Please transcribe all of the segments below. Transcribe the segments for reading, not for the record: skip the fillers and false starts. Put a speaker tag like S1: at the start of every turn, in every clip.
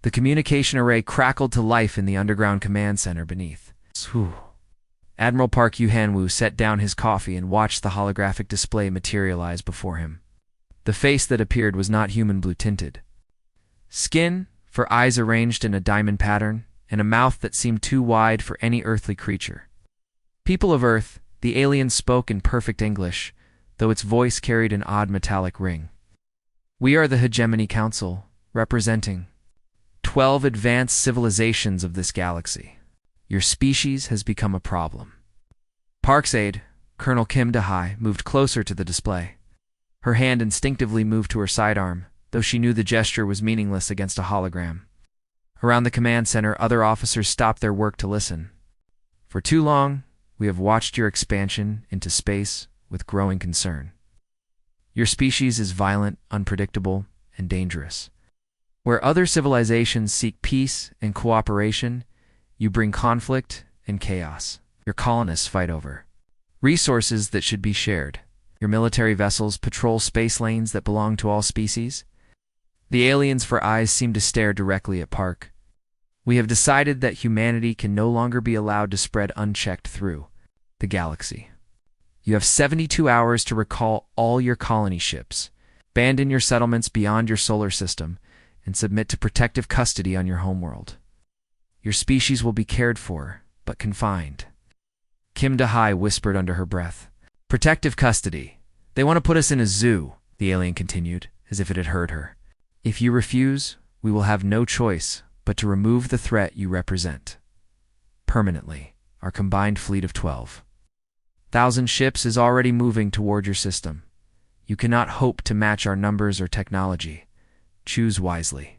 S1: The communication array crackled to life in the underground command center beneath. Whew. Admiral Park Yu-Han-woo set down his coffee and watched the holographic display materialize before him. The face that appeared was not human blue-tinted. Skin, for eyes arranged in a diamond pattern, and a mouth that seemed too wide for any earthly creature. People of Earth, the alien spoke in perfect English, though its voice carried an odd metallic ring. We are the Hegemony Council, representing 12 advanced civilizations of this galaxy. Your species has become a problem. Park's aide, Colonel Kim Da-hai, moved closer to the display. Her hand instinctively moved to her sidearm, though she knew the gesture was meaningless against a hologram. Around the command center, other officers stopped their work to listen. For too long, we have watched your expansion into space with growing concern. Your species is violent, unpredictable, and dangerous. Where other civilizations seek peace and cooperation, you bring conflict and chaos. Your colonists fight over resources that should be shared. Your military vessels patrol space lanes that belong to all species. The aliens for eyes seem to stare directly at Park. We have decided that humanity can no longer be allowed to spread unchecked through the galaxy. You have 72 hours to recall all your colony ships, abandon your settlements beyond your solar system, and submit to protective custody on your homeworld. Your species will be cared for, but confined. Kim Da-hai whispered under her breath. Protective custody. They want to put us in a zoo, the alien continued, as if it had heard her. If you refuse, we will have no choice but to remove the threat you represent. Permanently, our combined fleet of 12,000 ships is already moving toward your system. You cannot hope to match our numbers or technology. Choose wisely.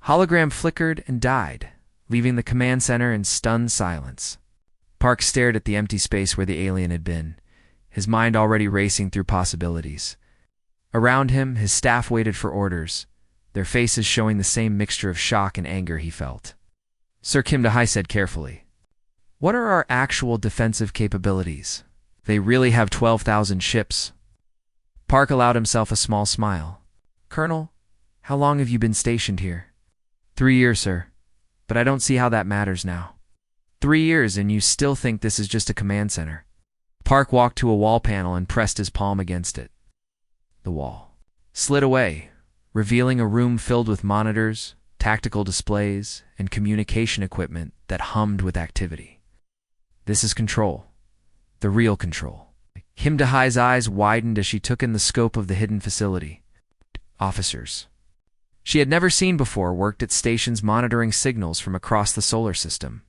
S1: Hologram flickered and died, leaving the command center in stunned silence. Park stared at the empty space where the alien had been, his mind already racing through possibilities. Around him, his staff waited for orders, their faces showing the same mixture of shock and anger he felt. Sir Kim Da-hai said carefully, "What are our actual defensive capabilities? They really have 12,000 ships." Park allowed himself a small smile. "Colonel, how long have you been stationed here?" 3 years, sir. But I don't see how that matters now. 3 years and you still think this is just a command center. Park walked to a wall panel and pressed his palm against it. The wall slid away, revealing a room filled with monitors, tactical displays, and communication equipment that hummed with activity. This is control. The real control. Kim Da-hai's eyes widened as she took in the scope of the hidden facility. Officers she had never seen before worked at stations monitoring signals from across the solar system.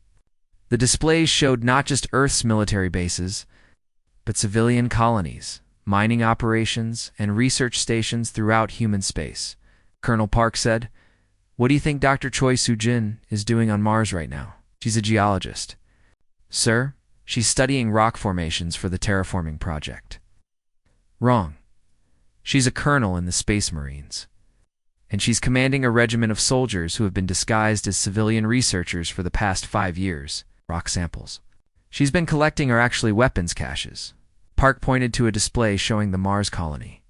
S1: The displays showed not just Earth's military bases, but civilian colonies, mining operations, and research stations throughout human space. Colonel Park said, "What do you think Dr. Choi Soo-jin is doing on Mars right now?" "She's a geologist." "Sir, she's studying rock formations for the terraforming project." "Wrong. She's a colonel in the Space Marines. And she's commanding a regiment of soldiers who have been disguised as civilian researchers for the past 5 years. Rock samples she's been collecting are actually weapons caches." Park pointed to a display showing the Mars colony.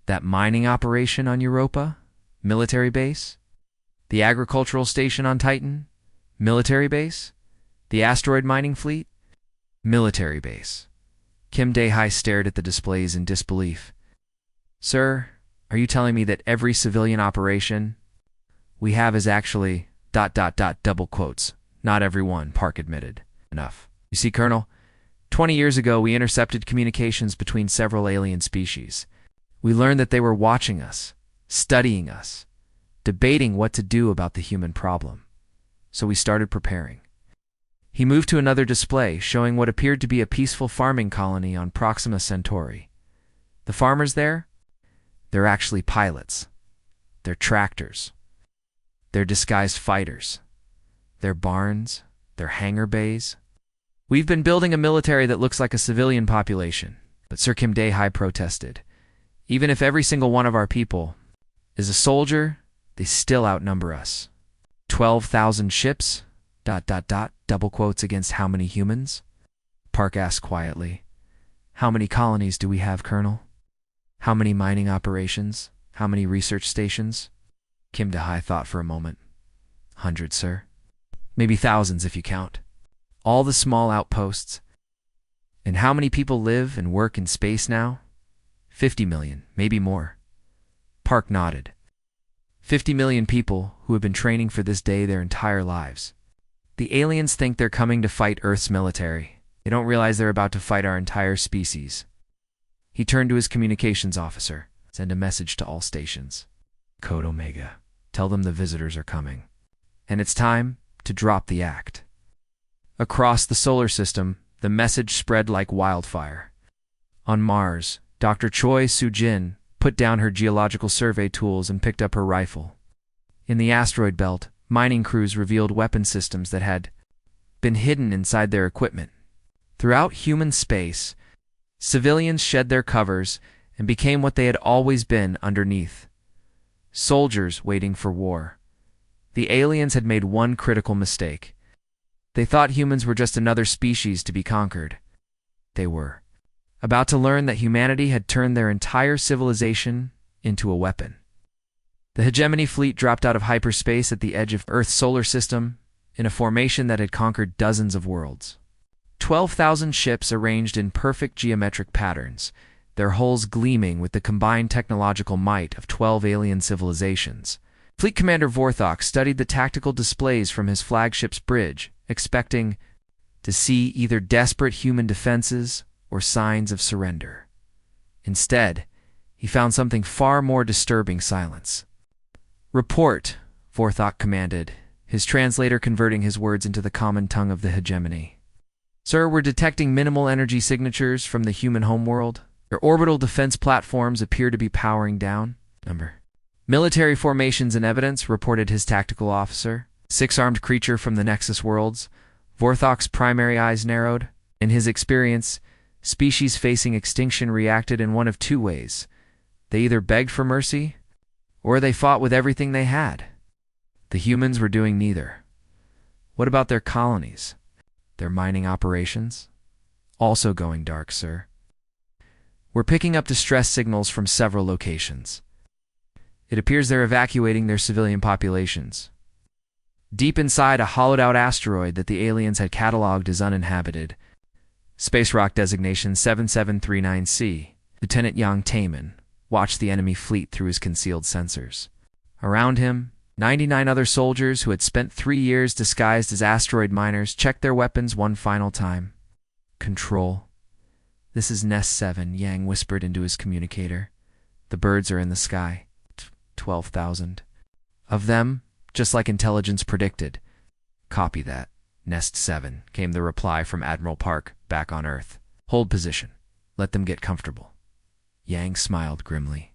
S1: "That mining operation on Europa? Military base? The agricultural station on Titan? Military base? The asteroid mining fleet? Military base." Kim Da-hai stared at the displays in disbelief. "Sir, are you telling me that every civilian operation we have is actually ... double quotes. "Not every one," Park admitted. "Enough. You see, Colonel, 20 years ago we intercepted communications between several alien species. We learned that they were watching us, studying us, debating what to do about the human problem. So we started preparing." He moved to another display showing what appeared to be a peaceful farming colony on Proxima Centauri. The farmers there? They're actually pilots. They're tractors. They're disguised fighters. They're barns. They're hangar bays. "We've been building a military that looks like a civilian population." But Sir Kim Da-hai protested. "Even if every single one of our people is a soldier, they still outnumber us. 12,000 ships? ... double quotes against how many humans?" Park asked quietly. "How many colonies do we have, Colonel? How many mining operations? How many research stations?" Kim Da-hai thought for a moment. 100, sir. Maybe thousands if you count. All the small outposts. And how many people live and work in space now? 50 million, maybe more. Park nodded. 50 million people who have been training for this day their entire lives. The aliens think they're coming to fight Earth's military. They don't realize they're about to fight our entire species. He turned to his communications officer. Send a message to all stations. Code Omega. Tell them the visitors are coming. And it's time to drop the act. Across the solar system, the message spread like wildfire. On Mars, Dr. Choi Soo-jin put down her geological survey tools and picked up her rifle. In the asteroid belt, mining crews revealed weapon systems that had been hidden inside their equipment. Throughout human space, civilians shed their covers and became what they had always been underneath. Soldiers waiting for war. The aliens had made one critical mistake. They thought humans were just another species to be conquered. They were about to learn that humanity had turned their entire civilization into a weapon. The hegemony fleet dropped out of hyperspace at the edge of Earth's solar system in a formation that had conquered dozens of worlds. 12,000 ships arranged in perfect geometric patterns, their hulls gleaming with the combined technological might of 12 alien civilizations. Fleet Commander Vorthok studied the tactical displays from his flagship's bridge, expecting to see either desperate human defenses or signs of surrender. Instead, he found something far more disturbing: silence. Report, Vorthok commanded, his translator converting his words into the common tongue of the hegemony. Sir, we're detecting minimal energy signatures from the human homeworld. Their orbital defense platforms appear to be powering down. Military formations and evidence, reported his tactical officer. Six-armed creature from the Nexus worlds. Vorthok's primary eyes narrowed. In his experience, species facing extinction reacted in one of two ways. They either begged for mercy, or they fought with everything they had. The humans were doing neither. What about their colonies? Their mining operations? Also going dark, sir. We're picking up distress signals from several locations. It appears they're evacuating their civilian populations. Deep inside a hollowed-out asteroid that the aliens had cataloged as uninhabited. Space rock designation 7739C. Lieutenant Yang Taemin watched the enemy fleet through his concealed sensors. Around him, 99 other soldiers who had spent 3 years disguised as asteroid miners checked their weapons one final time. Control. This is Nest 7, Yang whispered into his communicator. The birds are in the sky. 12,000. Of them, just like intelligence predicted. Copy that. Nest 7, came the reply from Admiral Park, back on Earth. Hold position. Let them get comfortable. Yang smiled grimly.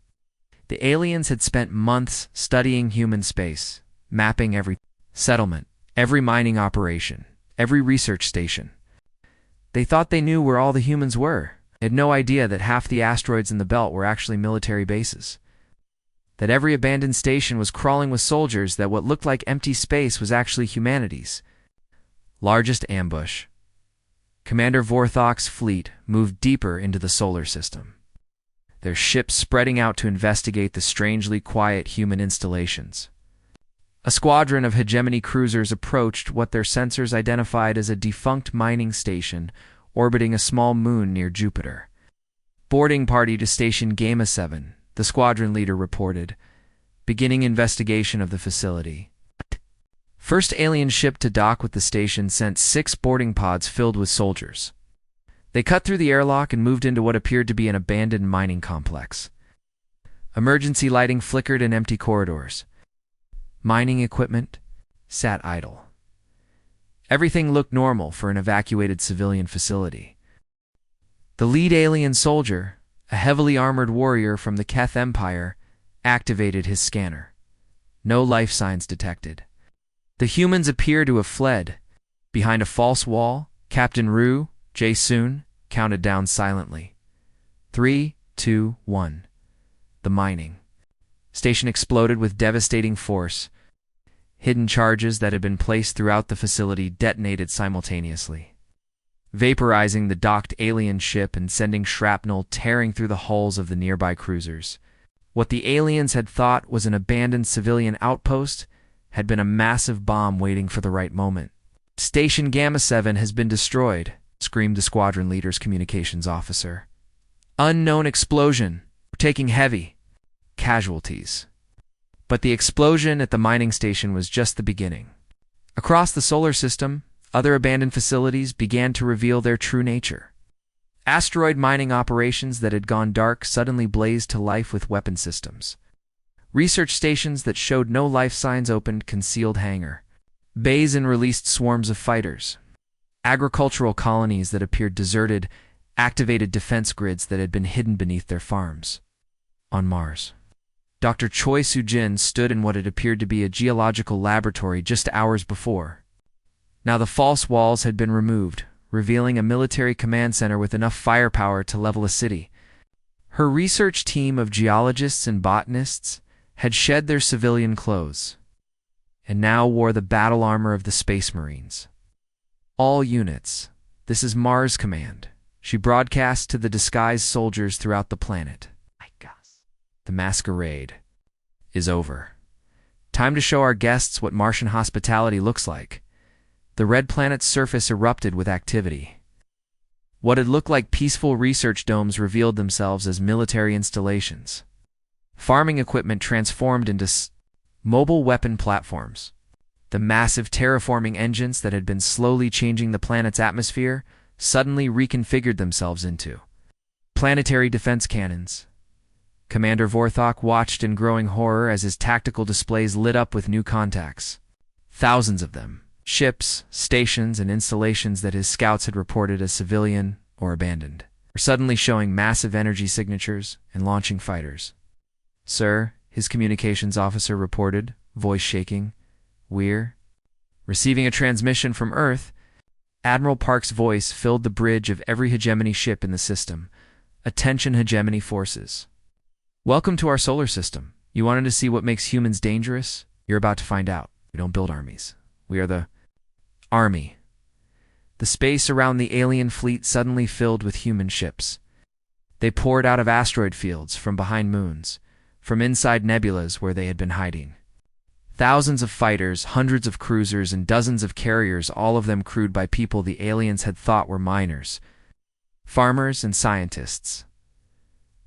S1: The aliens had spent months studying human space, mapping every settlement, every mining operation, every research station. They thought they knew where all the humans were. They had no idea that half the asteroids in the belt were actually military bases. That every abandoned station was crawling with soldiers, that what looked like empty space was actually humanity's largest ambush. Commander Vorthok's fleet moved deeper into the solar system, their ships spreading out to investigate the strangely quiet human installations. A squadron of hegemony cruisers approached what their sensors identified as a defunct mining station orbiting a small moon near Jupiter. Boarding party to Station Gamma 7, the squadron leader reported, beginning investigation of the facility. First alien ship to dock with the station sent 6 boarding pods filled with soldiers. They cut through the airlock and moved into what appeared to be an abandoned mining complex. Emergency lighting flickered in empty corridors. Mining equipment sat idle. Everything looked normal for an evacuated civilian facility. The lead alien soldier, a heavily armored warrior from the Keth Empire, activated his scanner. No life signs detected. The humans appear to have fled. Behind a false wall, Captain Rue, Jae-soon, counted down silently. 3, 2, 1. The mining station exploded with devastating force. Hidden charges that had been placed throughout the facility detonated simultaneously, vaporizing the docked alien ship and sending shrapnel tearing through the hulls of the nearby cruisers. What the aliens had thought was an abandoned civilian outpost had been a massive bomb waiting for the right moment. "Station Gamma 7 has been destroyed," screamed the squadron leader's communications officer. "Unknown explosion. We're taking heavy casualties." But the explosion at the mining station was just the beginning. Across the solar system, other abandoned facilities began to reveal their true nature. Asteroid mining operations that had gone dark suddenly blazed to life with weapon systems. Research stations that showed no life signs opened concealed hangar bays and released swarms of fighters. Agricultural colonies that appeared deserted activated defense grids that had been hidden beneath their farms. On Mars, Dr. Choi Soo-jin stood in what had appeared to be a geological laboratory just hours before. Now the false walls had been removed, revealing a military command center with enough firepower to level a city. Her research team of geologists and botanists had shed their civilian clothes and now wore the battle armor of the Space Marines. "All units, this is Mars Command," she broadcast to the disguised soldiers throughout the planet. "The masquerade is over. Time to show our guests what Martian hospitality looks like." The red planet's surface erupted with activity. What had looked like peaceful research domes revealed themselves as military installations. Farming equipment transformed into mobile weapon platforms. The massive terraforming engines that had been slowly changing the planet's atmosphere suddenly reconfigured themselves into planetary defense cannons. Commander Vorthok watched in growing horror as his tactical displays lit up with new contacts. Thousands of them. Ships, stations, and installations that his scouts had reported as civilian or abandoned were suddenly showing massive energy signatures and launching fighters. "Sir," his communications officer reported, voice shaking, "we're receiving a transmission from Earth." Admiral Park's voice filled the bridge of every hegemony ship in the system. "Attention hegemony forces. Welcome to our solar system. You wanted to see what makes humans dangerous? You're about to find out. We don't build armies. We are the army." The space around the alien fleet suddenly filled with human ships. They poured out of asteroid fields, from behind moons, from inside nebulas where they had been hiding. Thousands of fighters, hundreds of cruisers, and dozens of carriers, all of them crewed by people the aliens had thought were miners, farmers, and scientists.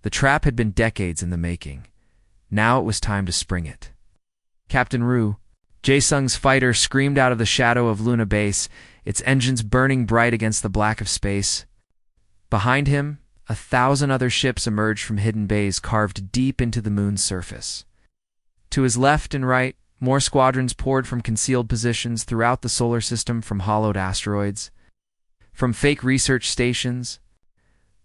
S1: The trap had been decades in the making. Now it was time to spring it. Captain Ru, Jae-sung's fighter, screamed out of the shadow of Luna Base, its engines burning bright against the black of space. Behind him, 1,000 other ships emerged from hidden bays carved deep into the moon's surface. To his left and right, more squadrons poured from concealed positions throughout the solar system, from hollowed asteroids, from fake research stations,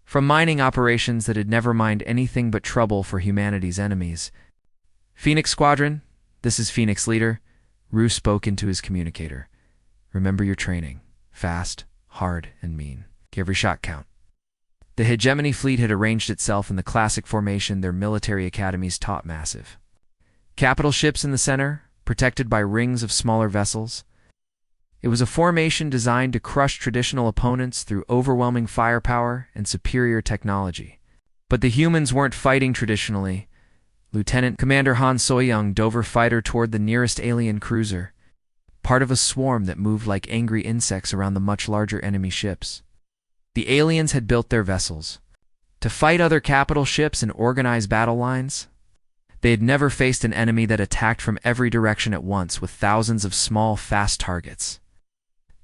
S1: from mining operations that had never mined anything but trouble for humanity's enemies. "Phoenix Squadron, this is Phoenix Leader," Ru spoke into his communicator. "Remember your training. Fast, hard, and mean. Every shot count." The hegemony fleet had arranged itself in the classic formation their military academies taught massive. Capital ships in the center, protected by rings of smaller vessels. It was a formation designed to crush traditional opponents through overwhelming firepower and superior technology. But the humans weren't fighting traditionally. Lieutenant Commander Han Soyoung dove her fighter toward the nearest alien cruiser, part of a swarm that moved like angry insects around the much larger enemy ships. The aliens had built their vessels to fight other capital ships and organize battle lines. They had never faced an enemy that attacked from every direction at once with thousands of small, fast targets.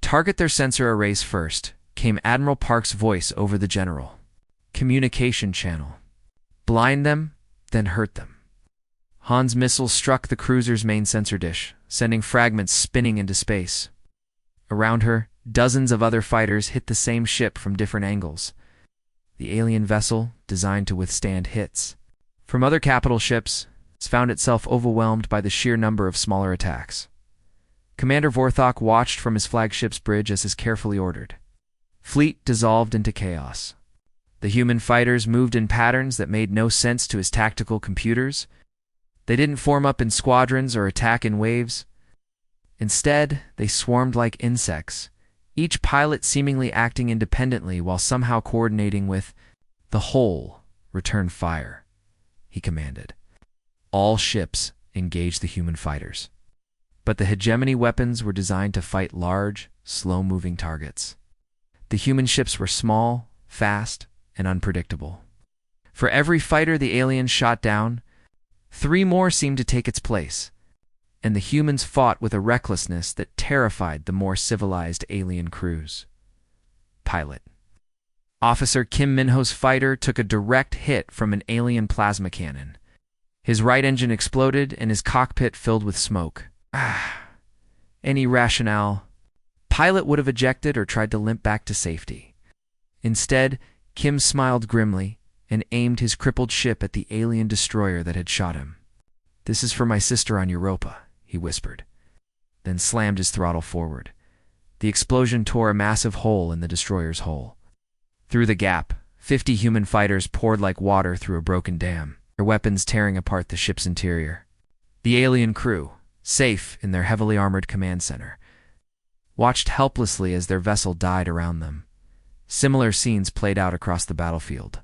S1: "Target their sensor arrays first," came Admiral Park's voice over the general communication channel. "Blind them, then hurt them." Han's missiles struck the cruiser's main sensor dish, sending fragments spinning into space. Around her, dozens of other fighters hit the same ship from different angles. The alien vessel, designed to withstand hits from other capital ships, found itself overwhelmed by the sheer number of smaller attacks. Commander Vorthok watched from his flagship's bridge as is carefully ordered. Fleet dissolved into chaos. The human fighters moved in patterns that made no sense to his tactical computers. They didn't form up in squadrons or attack in waves. Instead, they swarmed like insects, each pilot seemingly acting independently while somehow coordinating with the whole. "Return fire," he commanded. "All ships engage the human fighters." but the hegemony weapons were designed to fight large, slow-moving targets. The human ships were small, fast, and unpredictable. For every fighter the aliens shot down, 3 more seemed to take its place, and the humans fought with a recklessness that terrified the more civilized alien crews. Pilot. Officer Kim Minho's fighter took a direct hit from an alien plasma cannon. His right engine exploded and his cockpit filled with smoke. Any rationale? Pilot would have ejected or tried to limp back to safety. Instead, Kim smiled grimly and aimed his crippled ship at the alien destroyer that had shot him. "This is for my sister on Europa," he whispered, then slammed his throttle forward. The explosion tore a massive hole in the destroyer's hull. Through the gap, 50 human fighters poured like water through a broken dam, their weapons tearing apart the ship's interior. The alien crew, safe in their heavily armored command center, watched helplessly as their vessel died around them. Similar scenes played out across the battlefield.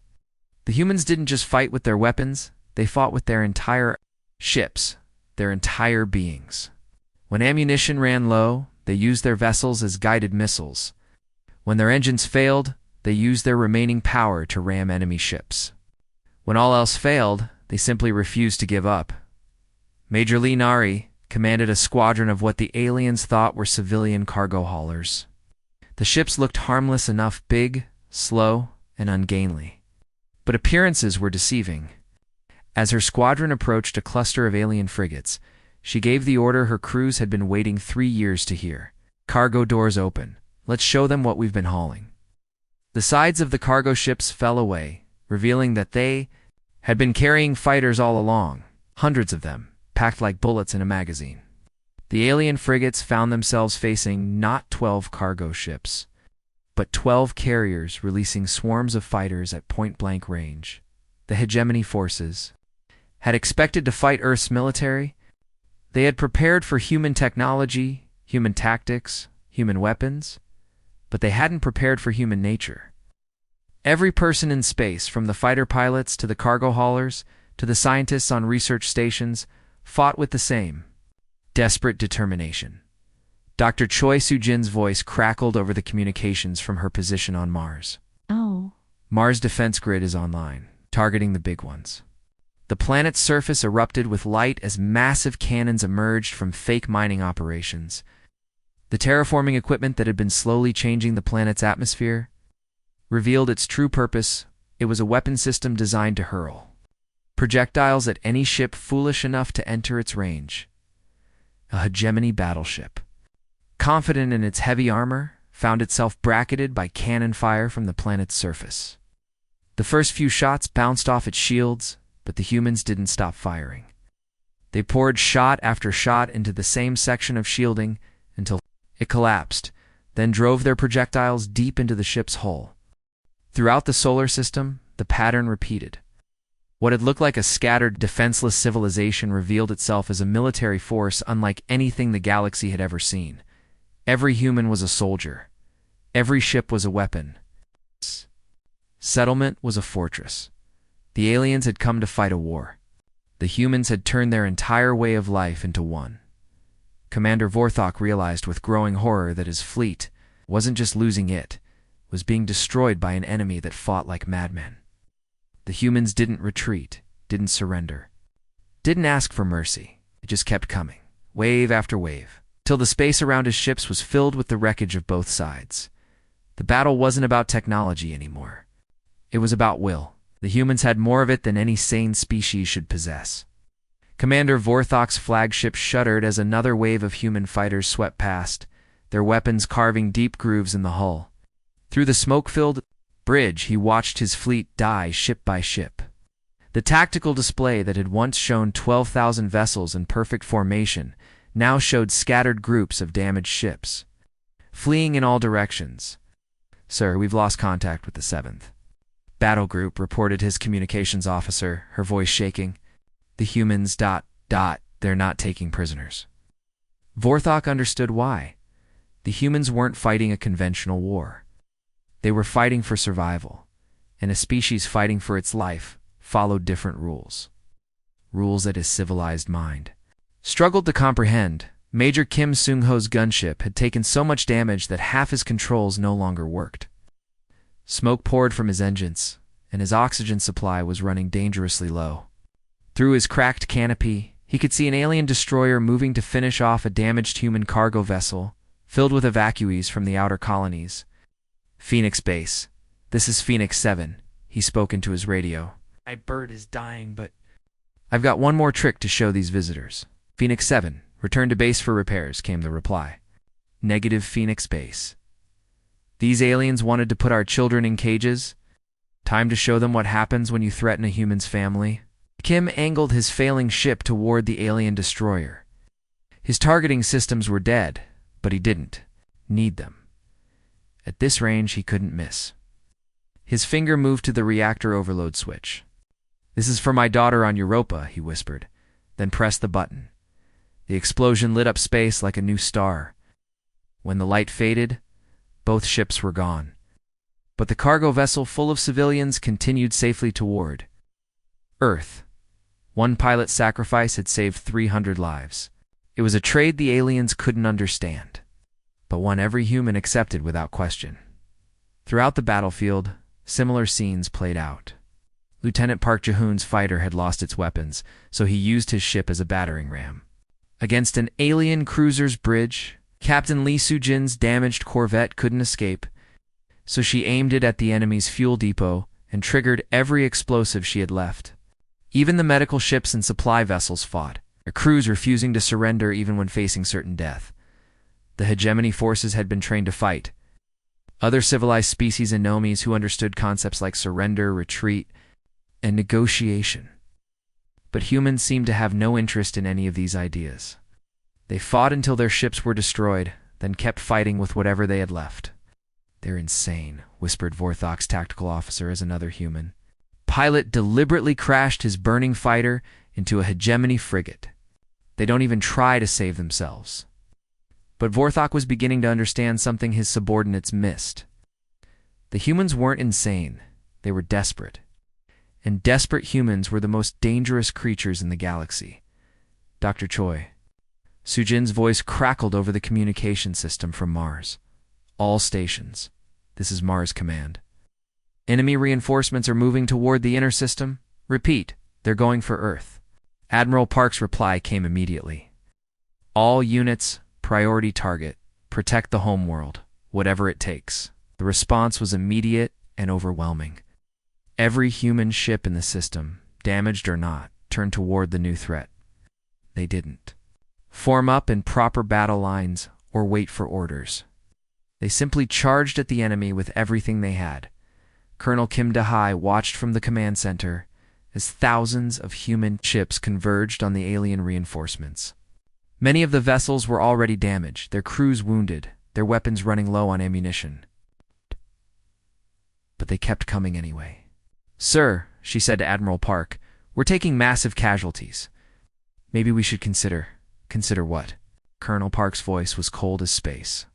S1: The humans didn't just fight with their weapons, they fought with their entire ships, their entire beings. When ammunition ran low, they used their vessels as guided missiles. When their engines failed, they used their remaining power to ram enemy ships. When all else failed, they simply refused to give up. Major Lee Nari commanded a squadron of what the aliens thought were civilian cargo haulers. The ships looked harmless enough, big, slow, and ungainly. But appearances were deceiving. As her squadron approached a cluster of alien frigates, she gave the order her crews had been waiting 3 years to hear. "Cargo doors open. Let's show them what we've been hauling." The sides of the cargo ships fell away, revealing that they had been carrying fighters all along, hundreds of them, packed like bullets in a magazine. The alien frigates found themselves facing not 12 cargo ships, but 12 carriers releasing swarms of fighters at point-blank range. The hegemony forces had expected to fight Earth's military. They had prepared for human technology, human tactics, human weapons, but they hadn't prepared for human nature. Every person in space, from the fighter pilots to the cargo haulers to the scientists on research stations, fought with the same desperate determination. Dr. Choi Soo-jin's voice crackled over the communications from her position on Mars.
S2: "Oh."
S1: Mars' defense grid is online, targeting the big ones. The planet's surface erupted with light as massive cannons emerged from fake mining operations. The terraforming equipment that had been slowly changing the planet's atmosphere revealed its true purpose. It was a weapon system designed to hurl projectiles at any ship foolish enough to enter its range. A hegemony battleship, confident in its heavy armor, found itself bracketed by cannon fire from the planet's surface. The first few shots bounced off its shields, but the humans didn't stop firing. They poured shot after shot into the same section of shielding until it collapsed, then drove their projectiles deep into the ship's hull. Throughout the solar system, the pattern repeated. What had looked like a scattered, defenseless civilization revealed itself as a military force unlike anything the galaxy had ever seen. Every human was a soldier. Every ship was a weapon. Settlement was a fortress. The aliens had come to fight a war. The humans had turned their entire way of life into one. Commander Vorthok realized with growing horror that his fleet wasn't just losing it was being destroyed by an enemy that fought like madmen. The humans didn't retreat, didn't surrender, didn't ask for mercy. It just kept coming, wave after wave, till the space around his ships was filled with the wreckage of both sides. The battle wasn't about technology anymore. It was about will. The humans had more of it than any sane species should possess. Commander Vorthok's flagship shuddered as another wave of human fighters swept past, their weapons carving deep grooves in the hull. Through the smoke-filled bridge, he watched his fleet die ship by ship. The tactical display that had once shown 12,000 vessels in perfect formation now showed scattered groups of damaged ships, fleeing in all directions. "Sir, we've lost contact with the 7th. Battle Group," reported his communications officer, her voice shaking. "The humans... they're not taking prisoners." Vorthok understood why. The humans weren't fighting a conventional war. They were fighting for survival, and a species fighting for its life followed different rules. Rules that his civilized mind struggled to comprehend, Major Kim Sung-ho's gunship had taken so much damage that half his controls no longer worked. Smoke poured from his engines, and his oxygen supply was running dangerously low. Through his cracked canopy, he could see an alien destroyer moving to finish off a damaged human cargo vessel, filled with evacuees from the outer colonies. Phoenix Base. This is Phoenix 7, he spoke into his radio. My bird is dying, but I've got one more trick to show these visitors. Phoenix 7, return to base for repairs, came the reply. Negative, Phoenix Base. These aliens wanted to put our children in cages. Time to show them what happens when you threaten a human's family. Kim angled his failing ship toward the alien destroyer. His targeting systems were dead, but he didn't need them. At this range, he couldn't miss. His finger moved to the reactor overload switch. This is for my daughter on Europa, he whispered, then pressed the button. The explosion lit up space like a new star. When the light faded, both ships were gone. But the cargo vessel full of civilians continued safely toward Earth. One pilot's sacrifice had saved 300 lives. It was a trade the aliens couldn't understand, but one every human accepted without question. Throughout the battlefield, similar scenes played out. Lieutenant Park Jae-hoon's fighter had lost its weapons, so he used his ship as a battering ram. Against an alien cruiser's bridge, Captain Lee Soo-jin's damaged corvette couldn't escape, so she aimed it at the enemy's fuel depot and triggered every explosive she had left. Even the medical ships and supply vessels fought, their crews refusing to surrender even when facing certain death. The hegemony forces had been trained to fight. Other civilized species and nomes who understood concepts like surrender, retreat, and negotiation. But humans seemed to have no interest in any of these ideas. They fought until their ships were destroyed, then kept fighting with whatever they had left. They're insane, whispered Vorthok's tactical officer as another human. Pilot deliberately crashed his burning fighter into a hegemony frigate. They don't even try to save themselves. But Vorthok was beginning to understand something his subordinates missed. The humans weren't insane, they were desperate. And desperate humans were the most dangerous creatures in the galaxy. Dr. Choi. Soo-jin's voice crackled over the communication system from Mars. All stations. This is Mars Command. Enemy reinforcements are moving toward the inner system. Repeat, they're going for Earth. Admiral Park's reply came immediately. All units, priority target, protect the homeworld, whatever it takes. The response was immediate and overwhelming. Every human ship in the system, damaged or not, turned toward the new threat. They didn't form up in proper battle lines or wait for orders. They simply charged at the enemy with everything they had. Colonel Kim Da-hai watched from the command center as thousands of human ships converged on the alien reinforcements. Many of the vessels were already damaged, their crews wounded, their weapons running low on ammunition. But they kept coming anyway. Sir, she said to Admiral Park, we're taking massive casualties. Maybe we should consider what? Colonel Park's voice was cold as space.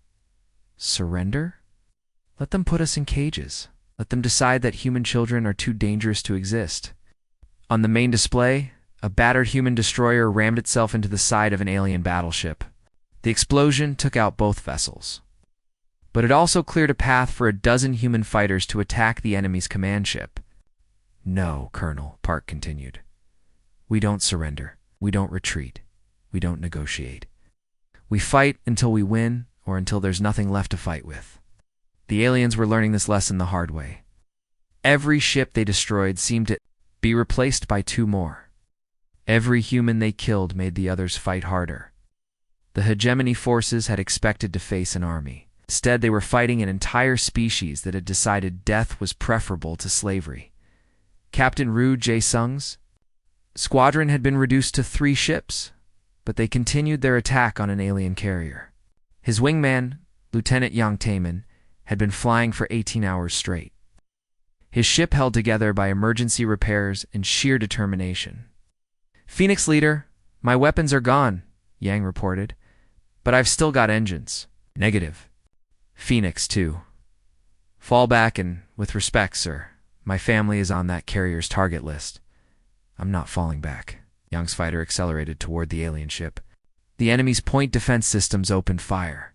S1: Surrender? Let them put us in cages. Let them decide that human children are too dangerous to exist. On the main display, a battered human destroyer rammed itself into the side of an alien battleship. The explosion took out both vessels. But it also cleared a path for a dozen human fighters to attack the enemy's command ship. No, Colonel, Park continued. We don't surrender. We don't retreat. We don't negotiate. We fight until we win or until there's nothing left to fight with. The aliens were learning this lesson the hard way. Every ship they destroyed seemed to be replaced by two more. Every human they killed made the others fight harder. The hegemony forces had expected to face an army. Instead, they were fighting an entire species that had decided death was preferable to slavery. Captain Ryu Jae-sung's squadron had been reduced to 3 ships, but they continued their attack on an alien carrier. His wingman, Lieutenant Yang Taemin, had been flying for 18 hours straight. His ship held together by emergency repairs and sheer determination. Phoenix Leader, my weapons are gone, Yang reported, but I've still got engines. Negative. Phoenix, too. Fall back and, with respect, sir, my family is on that carrier's target list. I'm not falling back. Yang's fighter accelerated toward the alien ship. The enemy's point defense systems opened fire,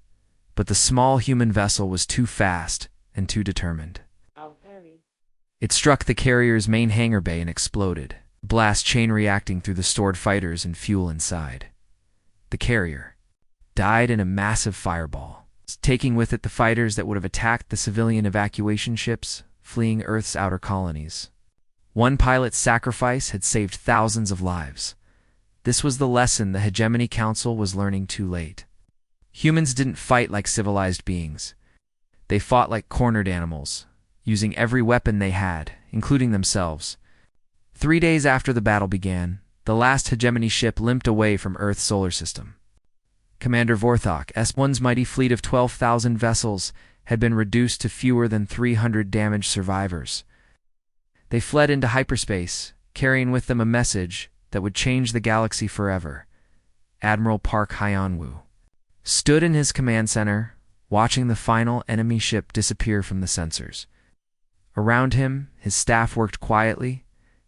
S1: but the small human vessel was too fast and too determined. It struck the carrier's main hangar bay and exploded, blast chain reacting through the stored fighters and fuel inside. The carrier died in a massive fireball, taking with it the fighters that would have attacked the civilian evacuation ships fleeing Earth's outer colonies. One pilot's sacrifice had saved thousands of lives. This was the lesson the Hegemony Council was learning too late. Humans didn't fight like civilized beings. They fought like cornered animals, using every weapon they had, including themselves. 3 days after the battle began, the last Hegemony ship limped away from Earth's solar system. Commander Vorthok S1's mighty fleet of 12,000 vessels had been reduced to fewer than 300 damaged survivors. They fled into hyperspace, carrying with them a message that would change the galaxy forever. Admiral Park Hyun-woo stood in his command center, watching the final enemy ship disappear from the sensors. Around him, his staff worked quietly,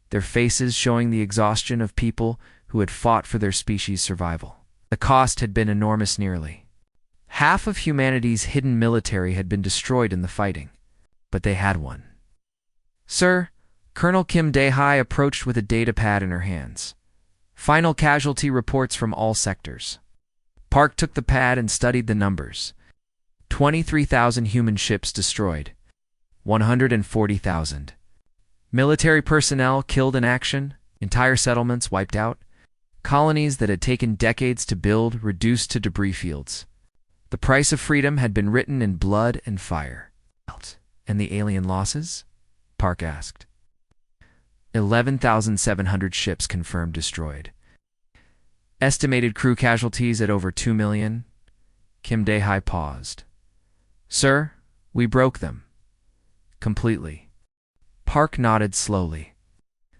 S1: their faces showing the exhaustion of people who had fought for their species' survival. The cost had been enormous. Nearly half of humanity's hidden military had been destroyed in the fighting, but they had won. Sir, Colonel Kim Dae-hai approached with a datapad in her hands. Final casualty reports from all sectors. Park took the pad and studied the numbers. 23,000 human ships destroyed. 140,000. Military personnel killed in action, entire settlements wiped out, colonies that had taken decades to build reduced to debris fields. The price of freedom had been written in blood and fire. And the alien losses? Park asked. 11,700 ships confirmed destroyed. Estimated crew casualties at over 2 million. Kim Dae-hai paused. Sir, we broke them. Completely. Park nodded slowly.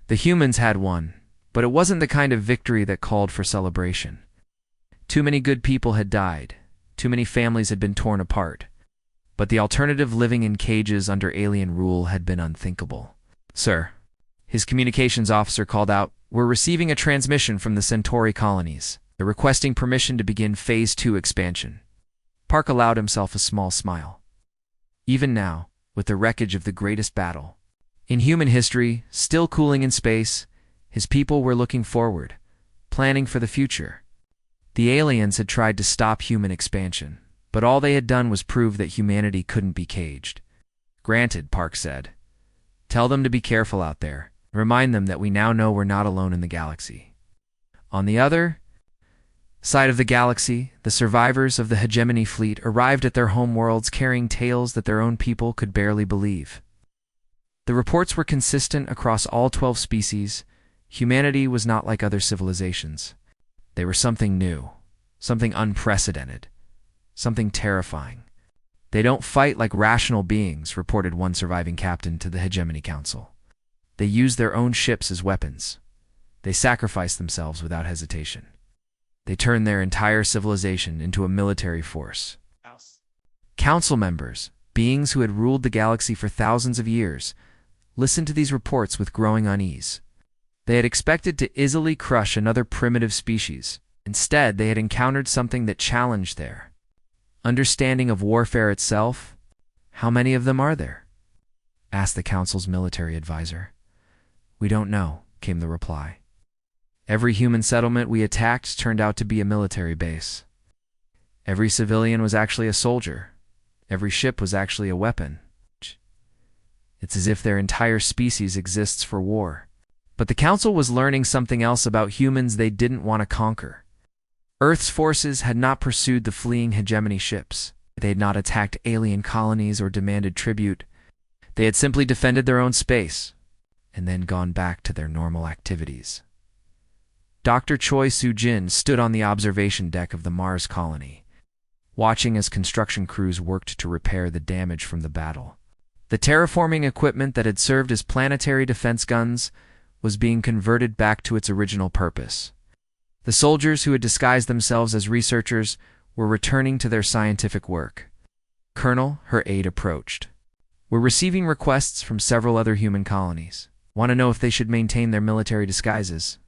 S1: The humans had won, but it wasn't the kind of victory that called for celebration. Too many good people had died. Too many families had been torn apart. But the alternative, living in cages under alien rule, had been unthinkable. Sir, his communications officer called out, we're receiving a transmission from the Centauri colonies. They're requesting permission to begin Phase 2 expansion. Park allowed himself a small smile. Even now, with the wreckage of the greatest battle in human history still cooling in space, his people were looking forward, planning for the future. The aliens had tried to stop human expansion, but all they had done was prove that humanity couldn't be caged. Granted, Park said. Tell them to be careful out there. Remind them that we now know we're not alone in the galaxy. On the other side of the galaxy, the survivors of the Hegemony fleet arrived at their homeworlds carrying tales that their own people could barely believe. The reports were consistent across all 12 species. Humanity was not like other civilizations. They were something new, something unprecedented, something terrifying. They don't fight like rational beings, reported one surviving captain to the Hegemony Council. They use their own ships as weapons. They sacrifice themselves without hesitation. They turn their entire civilization into a military force. Council members, beings who had ruled the galaxy for thousands of years, listened to these reports with growing unease. They had expected to easily crush another primitive species. Instead, they had encountered something that challenged their understanding of warfare itself. How many of them are there? Asked the Council's military advisor. We don't know, came the reply. Every human settlement we attacked turned out to be a military base. Every civilian was actually a soldier. Every ship was actually a weapon. It's as if their entire species exists for war. But the Council was learning something else about humans they didn't want to conquer. Earth's forces had not pursued the fleeing Hegemony ships. They had not attacked alien colonies or demanded tribute. They had simply defended their own space, and then gone back to their normal activities. Dr. Choi Soo-jin stood on the observation deck of the Mars colony, watching as construction crews worked to repair the damage from the battle. The terraforming equipment that had served as planetary defense guns was being converted back to its original purpose. The soldiers who had disguised themselves as researchers were returning to their scientific work. Colonel, her aide approached. We're receiving requests from several other human colonies. Want to know if they should maintain their military disguises.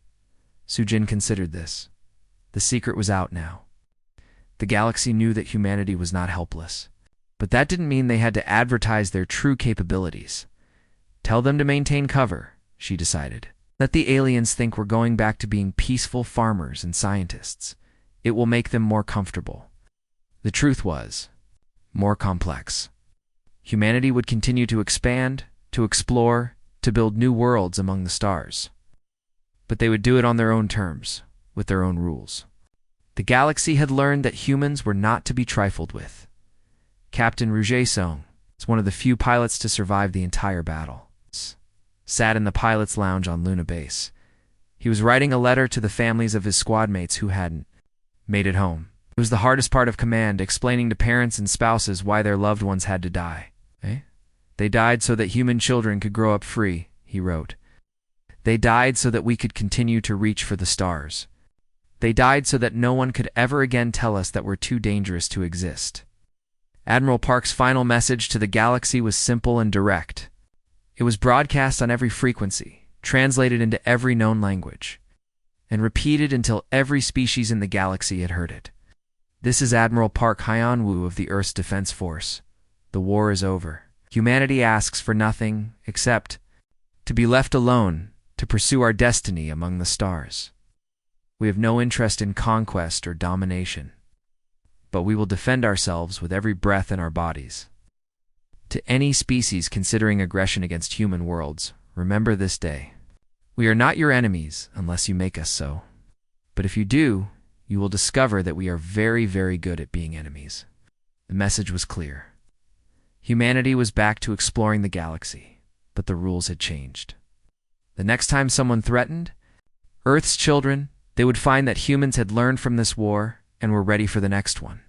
S1: Soo-jin considered this. The secret was out now. The galaxy knew that humanity was not helpless. But that didn't mean they had to advertise their true capabilities. Tell them to maintain cover, she decided. Let the aliens think we're going back to being peaceful farmers and scientists. It will make them more comfortable. The truth was more complex. Humanity would continue to expand, to explore, to build new worlds among the stars. But they would do it on their own terms, with their own rules. The galaxy had learned that humans were not to be trifled with. Captain Rouget-Song was one of the few pilots to survive the entire battle. Sat in the pilot's lounge on Luna Base. He was writing a letter to the families of his squad mates who hadn't made it home. It was the hardest part of command, explaining to parents and spouses why their loved ones had to die. They died so that human children could grow up free, he wrote. They died so that we could continue to reach for the stars. They died so that no one could ever again tell us that we're too dangerous to exist. Admiral Park's final message to the galaxy was simple and direct. It was broadcast on every frequency, translated into every known language, and repeated until every species in the galaxy had heard it. This is Admiral Park Hyun-woo of the Earth's Defense Force. The war is over. Humanity asks for nothing except to be left alone to pursue our destiny among the stars. We have no interest in conquest or domination, but we will defend ourselves with every breath in our bodies. To any species considering aggression against human worlds, remember this day. We are not your enemies unless you make us so. But if you do, you will discover that we are very, very good at being enemies. The message was clear. Humanity was back to exploring the galaxy, but the rules had changed. The next time someone threatened Earth's children, they would find that humans had learned from this war and were ready for the next one.